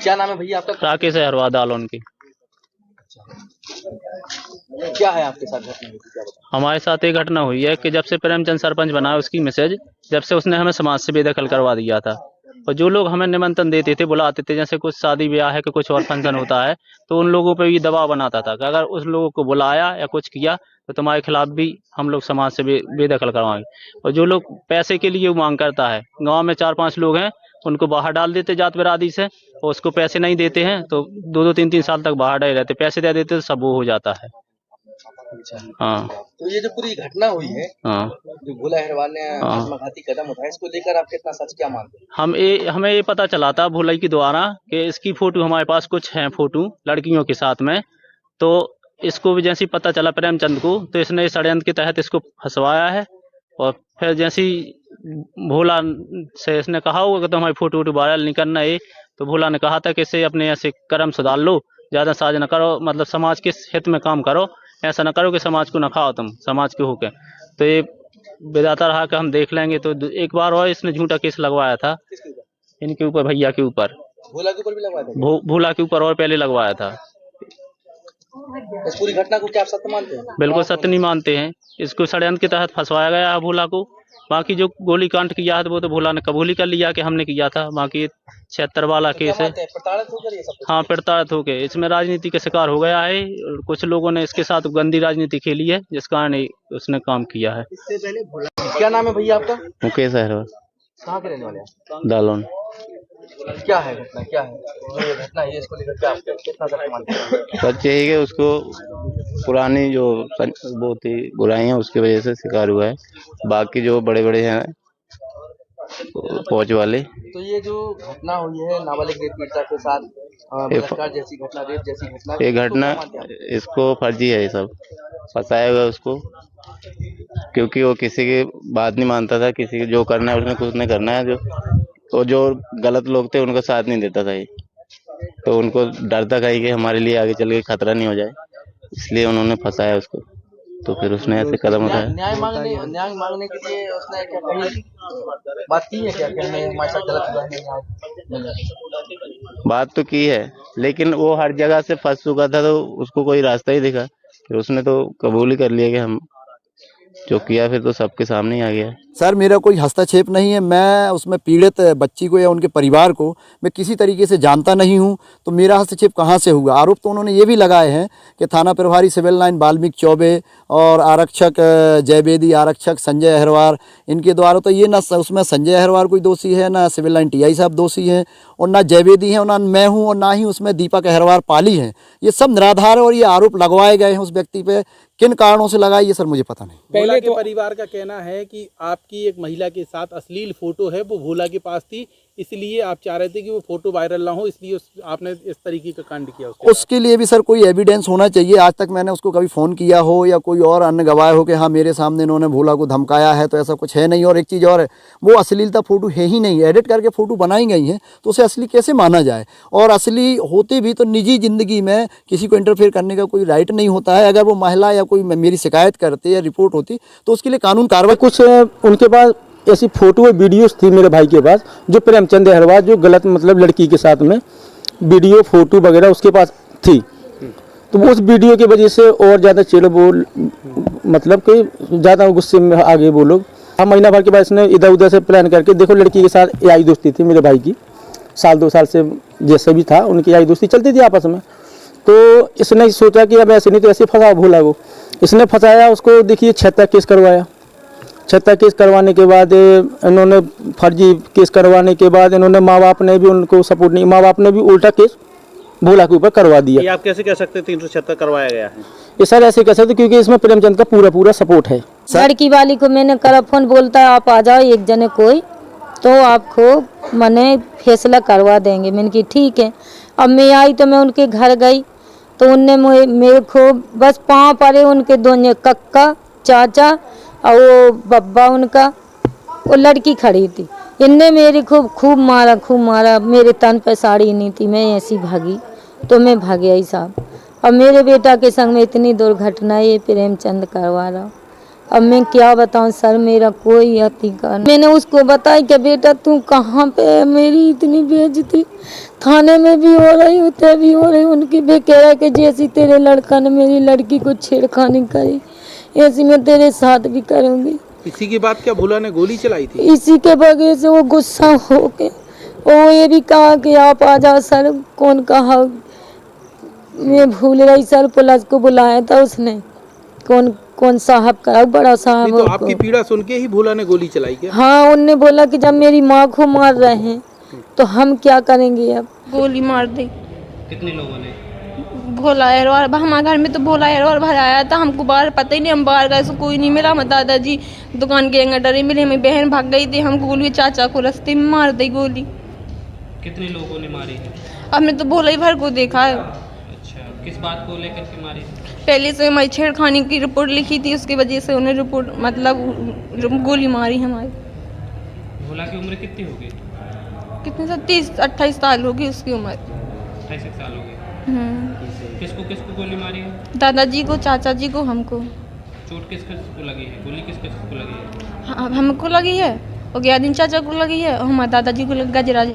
क्या नाम है भैया आपका? राकेश अहरवाल दालोन की। क्या है आपके साथ घटना हुई थी, क्या बताओ? हमारे साथ एक घटना हुई है कि जब से प्रेमचंद सरपंच बना है उसकी मैसेज जब से उसने हमें समाज से बेदखल करवा दिया था। और जो लोग हमें निमंत्रण देते थे, बुलाते थे, जैसे कुछ शादी ब्याह है कि कुछ और फंक्शन होता है, तो उन लोगों पे भी दबाव बनाता था कि अगर उस लोगों को बुलाया या कुछ किया तो तुम्हारे खिलाफ भी हम लोग समाज से बेदखल करवाएंगे। और जो लोग पैसे के लिए मांग करता है, गाँव में 4-5 लोग हैं, उनको बाहर डाल देते जात बिरादरी से, और उसको पैसे नहीं देते हैं तो 2-2 3-3 साल तक बाहर डले रहते, पैसे दे देते तो सब वो हो जाता है। अच्छा, हाँ तो ये जो पूरी घटना हुई है, हाँ जो भोला अहिरवाल ने आत्मघाती कदम उठाया, इसको लेकर आप कितना सच क्या मानते हैं? हमें ये पता चला था भोला के द्वारा कि इसकी फोटो हमारे पास कुछ हैं, फोटो लड़कियों के साथ में। तो इसको भी जैसे पता चला प्रेमचंद को, तो इसने इस षड्यंत्र के तहत इसको फंसवाया है। और फिर जैसी भोला से इसने कहा होगा कि तुम्हारी फोटो वोटो वायरल नहीं करना है, तो भोला ने कहा था कि इसे अपने ऐसे कर्म सुधार लो, ज़्यादा साज न करो, मतलब समाज के हित में काम करो, ऐसा न करो कि समाज को न खाओ तुम समाज के होके। तो ये विधाता रहा कि हम देख लेंगे। तो एक बार और इसने झूठा केस लगवाया था किसके ऊपर? इनके ऊपर, भैया के ऊपर, भोला के ऊपर भी लगवाया था? भोला के ऊपर और पहले लगवाया था। इस पूरी घटना को क्या आप सत्य मानते हैं? बिल्कुल सत्य नहीं मानते हैं। इसको षड्यंत्र के तहत फंसवाया गया है भोला को। बाकी जो गोली कांड किया है वो तो भोला ने कबूल ही कर लिया कि हमने किया था। बाकी 76 वाला तो केस है। प्रताड़ित होकर ये सब कुछ? हाँ, प्रताड़ित होके इसमें राजनीति का शिकार हो गया है और कुछ लोगों ने इसके साथ गंदी राजनीति खेली है, जिस कारण उसने काम किया है। इससे पहले भोला, क्या नाम है भैया आपका? मुकेश अहरवाल, कहाँ के रहने वाले हैं? दालोन। क्या है घटना, क्या है जो ये घटना है, इसको लेकर क्या आप कितना सच मानते हैं? सच यही है, उसको पुरानी जो वो थी बुराइयां उसकी वजह से शिकार हुआ है। बाकी जो बड़े बड़े हैं फौज वाले। तो ये जो घटना हुई है नाबालिग रेप पीड़िता के साथ, बलात्कार जैसी घटना, रेप जैसी घटना, ये घटना इसको फर्जी है, ये सब फंसाया हुआ उसको, क्योंकि वो किसी की बात नहीं मानता था। किसी की जो करना है उसने कुछ नहीं करना है, जो गलत लोग थे उनका साथ नहीं देता था ये। तो उनको डरता था कि हमारे लिए आगे चल के खतरा नहीं हो जाए, इसलिए उन्होंने फंसाया उसको। तो फिर उसने ऐसे कदम उठाया। न्याय मांगने के लिए उसने क्या कही बात की है, क्या कहने हमारे साथ गलत हुआ है? बात तो की है, लेकिन वो हर जगह से फंस चुका था, तो उसको कोई रास्ता ही दिखा, फिर उसने तो कबूल ही कर लिया कि हम जो किया, फिर तो सबके सामने ही आ गया। सर मेरा कोई हस्तक्षेप नहीं है। मैं उसमें पीड़ित बच्ची को या उनके परिवार को मैं किसी तरीके से जानता नहीं हूं, तो मेरा हस्तक्षेप कहां से हुआ। आरोप तो उन्होंने ये भी लगाए हैं कि थाना प्रभारी सिविल लाइन वाल्मीकि चौबे और आरक्षक जयवेदी, आरक्षक संजय अहरवाल, इनके द्वारा। तो ये ना उसमें संजय अहरवाल कोई दोषी है, ना सिविल लाइन टीआई साहब दोषी हैं, और ना जयवेदी हैं, और ना मैं हूँ, और ना ही उसमें दीपक अहरवाल पाली हैं। ये सब निराधार है और ये आरोप लगवाए गए हैं उस व्यक्ति पे। किन कारणों से लगाए ये सर मुझे पता नहीं। पहले के परिवार का कहना है कि आपकी एक महिला के साथ अश्लील फोटो है, वो भोला के पास थी, इसलिए आप चाह रहे थे कि वो फोटो वायरल ना हो, इसलिए आपने इस तरीके का कांड किया। उसके लिए भी सर कोई एविडेंस होना चाहिए। आज तक मैंने उसको कभी फ़ोन किया हो या कोई और अन्य गवाह हो कि हाँ मेरे सामने इन्होंने भोला को धमकाया है, तो ऐसा कुछ है नहीं। और एक चीज़ और है, वो अश्लीलता फ़ोटो है ही नहीं, एडिट करके फ़ोटो बनाई गई हैं, तो उसे असली कैसे माना जाए। और असली होते भी तो निजी ज़िंदगी में किसी को इंटरफेयर करने का कोई राइट नहीं होता है। अगर वो महिला या कोई मेरी शिकायत करते या रिपोर्ट होती तो उसके लिए कानून कार्रवाई। कुछ उनके पास ऐसी फोटो और वीडियोस थी मेरे भाई के पास, जो प्रेमचंद अहरवाल जो गलत मतलब लड़की के साथ में वीडियो फोटो वगैरह उसके पास थी। तो वो उस वीडियो की वजह से और ज़्यादा चिड़ बोल, मतलब कि ज़्यादा गुस्से में आगे वो लोग। हम महीना भर के बाद इसने इधर उधर से प्लान करके, देखो लड़की के साथ यारी दोस्ती थी मेरे भाई की, 1-2 साल से जैसे भी था उनकी यारी दोस्ती चलती थी आपस में। तो इसने सोचा कि अब ऐसे नहीं तो ऐसे फंसा भोला को, इसने फंसाया उसको। देखिए 76 केस करवाया, 76 केस करवाने के बाद इन्होंने फर्जी केस करवाने के बाद इन्होंने माँ बाप ने भी उनको सपोर्ट नहीं, माँ बाप ने भी उल्टा केस भोला के ऊपर करवा दिया। ये आप कैसे कह सकते हैं 376 करवाया गया है? ये सर ऐसे कह सकते क्योंकि इसमें प्रेमचंद का पूरा सपोर्ट है। लड़की वाली को मैंने करा फोन, बोलता है आप आ जाओ एक जने कोई, तो आपको मैंने फैसला करवा देंगे। मैंने की ठीक है। अब मैं आई तो मैं उनके घर गई, तो उनने मेरे को बस पाँव पड़े, उनके दोनों कक्का चाचा और वो बब्बा उनका, वो लड़की खड़ी थी, इनने मेरे को खूब मारा। मेरे तन पे साड़ी नहीं थी, मैं ऐसी भागी तो मैं भाग आई साहब। और मेरे बेटा के संग में इतनी दुर्घटना ये प्रेमचंद करवा रहा, अब मैं क्या बताऊं सर, मेरा कोई अधिकार नहीं। मैंने उसको बताया कि बेटा तू कहाँ पे है, मेरी इतनी बेइज्जती थाने में भी हो रही, उतने भी हो रही। उनकी भी कह रहा कि जैसी तेरे लड़का ने मेरी लड़की को छेड़खानी करी ऐसी मैं तेरे साथ भी करूँगी। इसी के बाद क्या भोला ने गोली चलाई थी? इसी के वजह से वो गुस्सा हो के वो ये भी कहा कि आप आ जाओ सर। कौन कहा, मैं भूल रही सर। पुलिस को बुलाया था उसने, कौन साहब का, बड़ा साहब। तो आपकी पीड़ा सुन के ही भोला ने गोली चलाई क्या? हाँ, उनने बोला कि जब मेरी माँ को मार रहे हैं तो हम क्या करेंगे। अब गोली मार दी। कितने लोगों ने? भोला एरवार, हमारे घर में तो भोला एरवार भर आया था। हमको बाहर पता ही नहीं, हम बाहर गए, कोई नहीं मिला। हमारे दादाजी दुकान के अंदर डरे मिले, हमें बहन भाग गई थी। हमको गोली चाचा को रास्ते में मार दी गोली। कितने लोगों ने मारी है? हमने तो भोला ही भर को देखा है। अच्छा, किस बात को लेकर के मारी? पहले से हमारी छेड़खानी की रिपोर्ट लिखी थी, उसकी वजह से उन्हें रिपोर्ट मतलब गोली मारी हमारी। भोला की उम्र कितनी होगी? कितने साल? 30-28 साल होगी उसकी उम्र। 28 साल हो गए। किसको गोली मारी है? दादाजी को, चाचा जी को, हमको। चोट किस को लगी है? गोली किस को लगी है? हमको लगी है और 11 दिन चाचा को लगी है और हमारे दादाजी को गजराज।